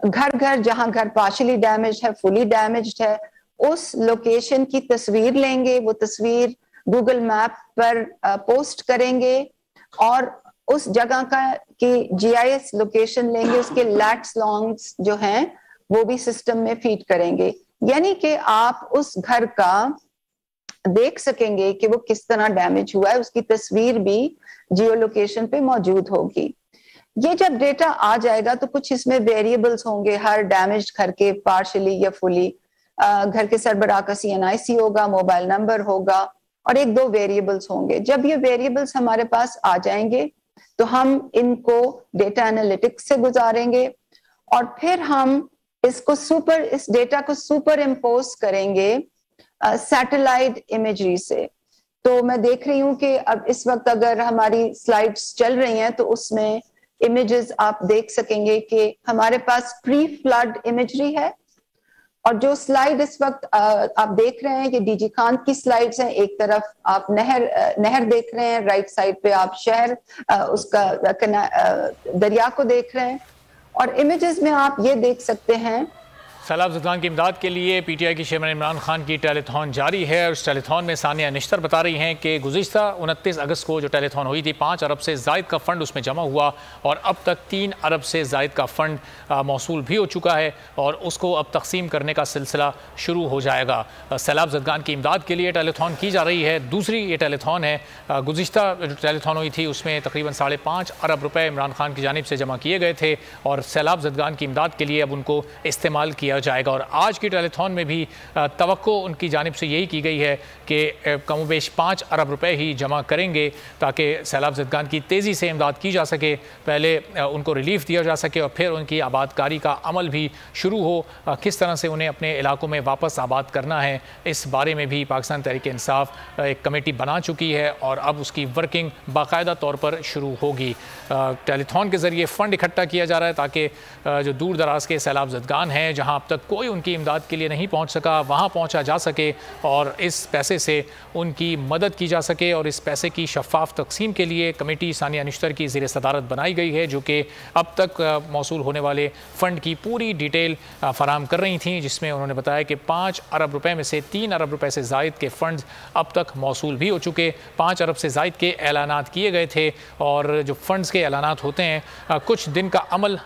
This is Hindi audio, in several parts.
घर घर, जहां घर पार्शली डैमेज है, फुली डैमेज्ड है, उस लोकेशन की तस्वीर लेंगे, वो तस्वीर गूगल मैप पर पोस्ट करेंगे और उस जगह का की जीआईएस लोकेशन लेंगे, उसके लैट्स लॉन्ग्स जो हैं वो भी सिस्टम में फीड करेंगे, यानी कि आप उस घर का देख सकेंगे कि वो किस तरह डैमेज हुआ है, उसकी तस्वीर भी जियो लोकेशन पे मौजूद होगी। ये जब डेटा आ जाएगा तो कुछ इसमें वेरिएबल्स होंगे, हर डैमेज घर के पार्शली या फुली, घर के सरबराह का CNIC होगा, मोबाइल नंबर होगा और एक दो वेरिएबल्स होंगे। जब ये वेरिएबल्स हमारे पास आ जाएंगे तो हम इनको डेटा एनालिटिक्स से गुजारेंगे और फिर हम इस डेटा को सुपर इम्पोज करेंगे सैटेलाइट इमेजरी से। तो मैं देख रही हूं कि अब इस वक्त अगर हमारी स्लाइड्स चल रही हैं तो उसमें इमेजेस आप देख सकेंगे कि हमारे पास प्री फ्लड इमेजरी है और जो स्लाइड इस वक्त आप देख रहे हैं कि डीजी खान की स्लाइड्स हैं। एक तरफ आप नहर देख रहे हैं, राइट साइड पे आप शहर उसका दरिया को देख रहे हैं और इमेजेस में आप ये देख सकते हैं। सैलाब ज़दगान की इमदाद के लिए पीटीआई की चेयरमैन इमरान खान की टेलीथॉन जारी है और इस टेलीथॉन में सानिया निश्तर बता रही हैं कि गुज़िश्ता 29 अगस्त को जो टेलीथॉन हुई थी 5 अरब से ज़ायद का फ़ंड उसमें जमा हुआ और अब तक 3 अरब से ज़ायद का फ़ंड मौसूल भी हो चुका है और उसको अब तकसीम करने का सिलसिला शुरू हो जाएगा। सैलाब ज़दगान की इमदाद के लिए टेलीथॉन की जा रही है। दूसरी ये टेलीथॉन है। गुज़िश्ता जो टेलीथॉन हुई थी उसमें तकरीबन 5.5 अरब रुपये इमरान खान की जानिब से जमा किए गए थे और सैलाब ज़दगान की इमदाद के लिए अब उनको इस्तेमाल किया जाएगा। और आज की टेलीथॉन में भी तवक्को उनकी जानिब से यही की गई है कि कमोबेश 5 अरब रुपए ही जमा करेंगे ताकि सैलाब ज़दगान की तेज़ी से इमदाद की जा सके, पहले उनको रिलीफ दिया जा सके और फिर उनकी आबादकारी का अमल भी शुरू हो। किस तरह से उन्हें अपने इलाकों में वापस आबाद करना है इस बारे में भी पाकिस्तान तहरीक इंसाफ एक कमेटी बना चुकी है और अब उसकी वर्किंग बाकायदा तौर पर शुरू होगी। टेलीथॉन के ज़रिए फ़ंड इकट्ठा किया जा रहा है ताकि जो दूर दराज के सैलाब ज़दगान हैं जहाँ अब तक कोई उनकी इमदाद के लिए नहीं पहुंच सका वहां पहुंचा जा सके और इस पैसे से उनकी मदद की जा सके। और इस पैसे की शफाफ तकसीम के लिए कमेटी सानिया निश्तर की ज़ेर सदारत बनाई गई है जो कि अब तक मौसूल होने वाले फ़ंड की पूरी डिटेल फराहम कर रही थी, जिसमें उन्होंने बताया कि 5 अरब रुपए में से 3 अरब रुपए से ज़ायद के फ़ंड अब तक मौसूल भी हो चुके। 5 अरब से ज़ायद के ऐलानात किए गए थे और जो फ़ंड्स के ऐलानात होते हैं कुछ दिन का अमल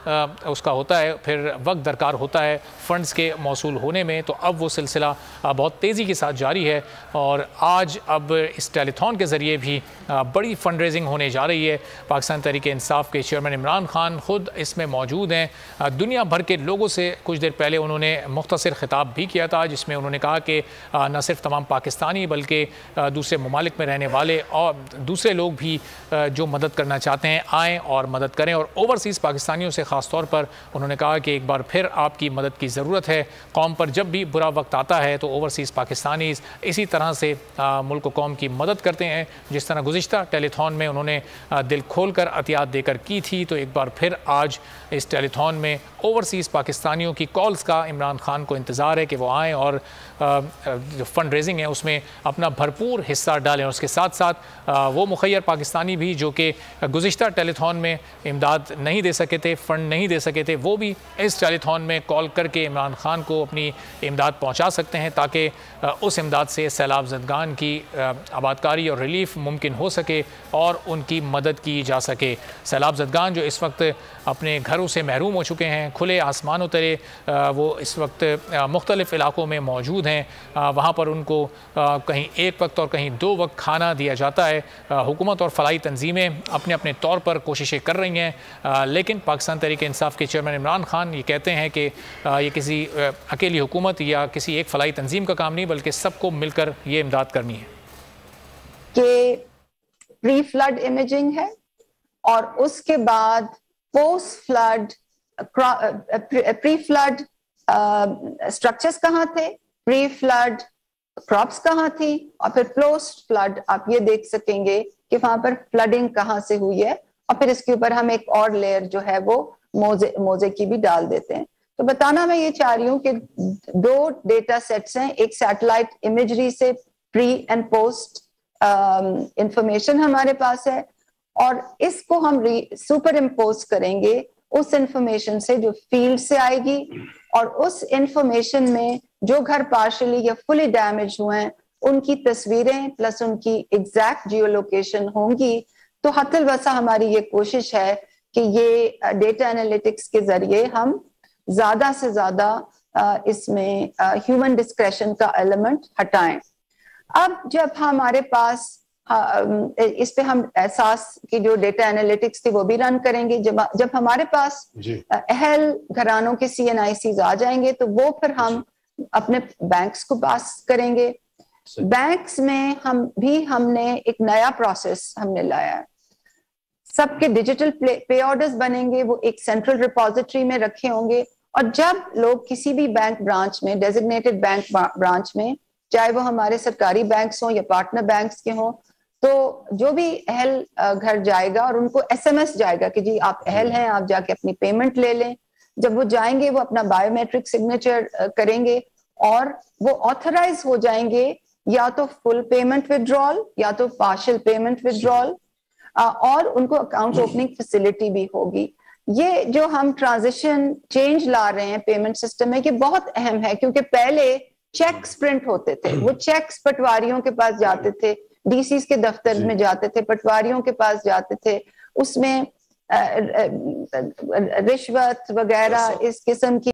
उसका होता है, फिर वक्त दरकार होता है फ़ंड्स के मौसूल होने में। तो अब वो सिलसिला बहुत तेज़ी के साथ जारी है और आज अब इस टेलीथॉन के ज़रिए भी बड़ी फंड रेजिंग होने जा रही है। पाकिस्तान तहरीक इंसाफ के चेयरमैन इमरान खान ख़ुद इसमें मौजूद हैं। दुनिया भर के लोगों से कुछ देर पहले उन्होंने मुख्तसर ख़िताब भी किया था जिसमें उन्होंने कहा कि न सिर्फ तमाम पाकिस्तानी बल्कि दूसरे ममालिक में रहने वाले और दूसरे लोग भी जो मदद करना चाहते हैं आएँ और मदद करें। और ओवरसीज़ पाकिस्तानियों से ख़ास तौर पर उन्होंने कहा कि एक बार फिर आपकी मदद की ज़रूरत है। कौम पर जब भी बुरा वक्त आता है तो ओवरसीज़ पाकिस्तानी इसी तरह से मुल्क व कौम की मदद करते हैं जिस तरह गुज़िश्ता टेलीथॉन में उन्होंने दिल खोल कर अतियात देकर की थी। तो एक बार फिर आज इस टेलीथॉन में ओवरसीज़ पाकिस्तानियों की कॉल्स का इमरान खान को इंतज़ार है कि वो आएँ और जो फ़ंड रेजिंग है उसमें अपना भरपूर हिस्सा डालें। और उसके साथ साथ वो मुखय्यर पाकिस्तानी भी जो कि गुज़िश्ता टेलीथॉन में इमदाद नहीं दे सके थे, फ़ंड नहीं दे सके थे, वो भी इस टेलीथॉन में कॉल करके इमरान खान को अपनी इमदाद पहुंचा सकते हैं ताकि उस इमदाद से सैलाब ज़दगान की आबादकारी और रिलीफ मुमकिन हो सके और उनकी मदद की जा सके। सैलाब ज़दगान जो इस वक्त अपने घरों से महरूम हो चुके हैं, खुले आसमानों तले वो इस वक्त मुख्तलिफ़ इलाकों में मौजूद हैं, वहाँ पर उनको कहीं एक वक्त और कहीं 2 वक्त खाना दिया जाता है। हुकूमत और फलाही तंजीमें अपने अपने तौर पर कोशिशें कर रही हैं, लेकिन पाकिस्तान तहरीक इंसाफ के चेयरमैन इमरान खान ये कहते हैं कि ये किसी अकेली हुकूमत या किसी एक फलाही तंजीम का काम नहीं बल्कि सबको मिलकर ये इमदाद करनी है। कि प्री फ्लड इमेजिंग है और उसके बाद post flood pre flood structures कहाँ थे, प्री फ्लड क्रॉप्स कहाँ थी और फिर पोस्ट फ्लड आप ये देख सकेंगे कि वहां पर फ्लडिंग कहाँ से हुई है और फिर इसके ऊपर हम एक और लेयर जो है वो मोज़े की भी डाल देते हैं। तो बताना मैं ये चाह रही हूँ कि 2 डेटा सेट्स हैं, एक सैटेलाइट इमेजरी से प्री एंड पोस्ट इंफॉर्मेशन हमारे पास है और इसको हम सुपर इम्पोज करेंगे उस इंफॉर्मेशन से जो फील्ड से आएगी, और उस इंफॉर्मेशन में जो घर पार्शली या फुली डैमेज हुए हैं उनकी तस्वीरें प्लस उनकी एग्जैक्ट जियो लोकेशन होंगी। तो हतल वसा हमारी ये कोशिश है कि ये डेटा एनालिटिक्स के जरिए हम ज्यादा से ज्यादा इसमें ह्यूमन डिस्क्रेशन का एलिमेंट हटाएं। अब जब हमारे पास इस पे हम एहसास की जो डेटा एनालिटिक्स थी वो भी रन करेंगे। जब हमारे पास अहल घरानों के CNICs आ जाएंगे तो वो फिर हम अपने बैंक्स को पास करेंगे। बैंक्स में हमने एक नया प्रोसेस हमने लाया है। सबके डिजिटल पे ऑर्डर्स बनेंगे, वो एक सेंट्रल रिपोजिटरी में रखे होंगे, और जब लोग किसी भी बैंक ब्रांच में, डेजिग्नेटेड बैंक ब्रांच में, चाहे वो हमारे सरकारी बैंक्स हों या पार्टनर बैंक्स के हों, तो जो भी अहल घर जाएगा और उनको SMS जाएगा कि जी आप अहल हैं, आप जाके अपनी पेमेंट ले लें। जब वो जाएंगे वो अपना बायोमेट्रिक सिग्नेचर करेंगे और वो ऑथराइज हो जाएंगे या तो फुल पेमेंट विड्रॉल या तो पार्शियल पेमेंट विड्रॉल, और उनको अकाउंट ओपनिंग फैसिलिटी भी होगी। ये जो हम ट्रांजिशन चेंज ला रहे हैं पेमेंट सिस्टम में, ये बहुत अहम है, क्योंकि पहले चेक्स प्रिंट होते थे, वो चेक्स पटवारियों के पास जाते थे, DCs के दफ्तर में जाते थे, पटवारियों के पास जाते थे, उसमें रिश्वत वगैरह इस किस्म की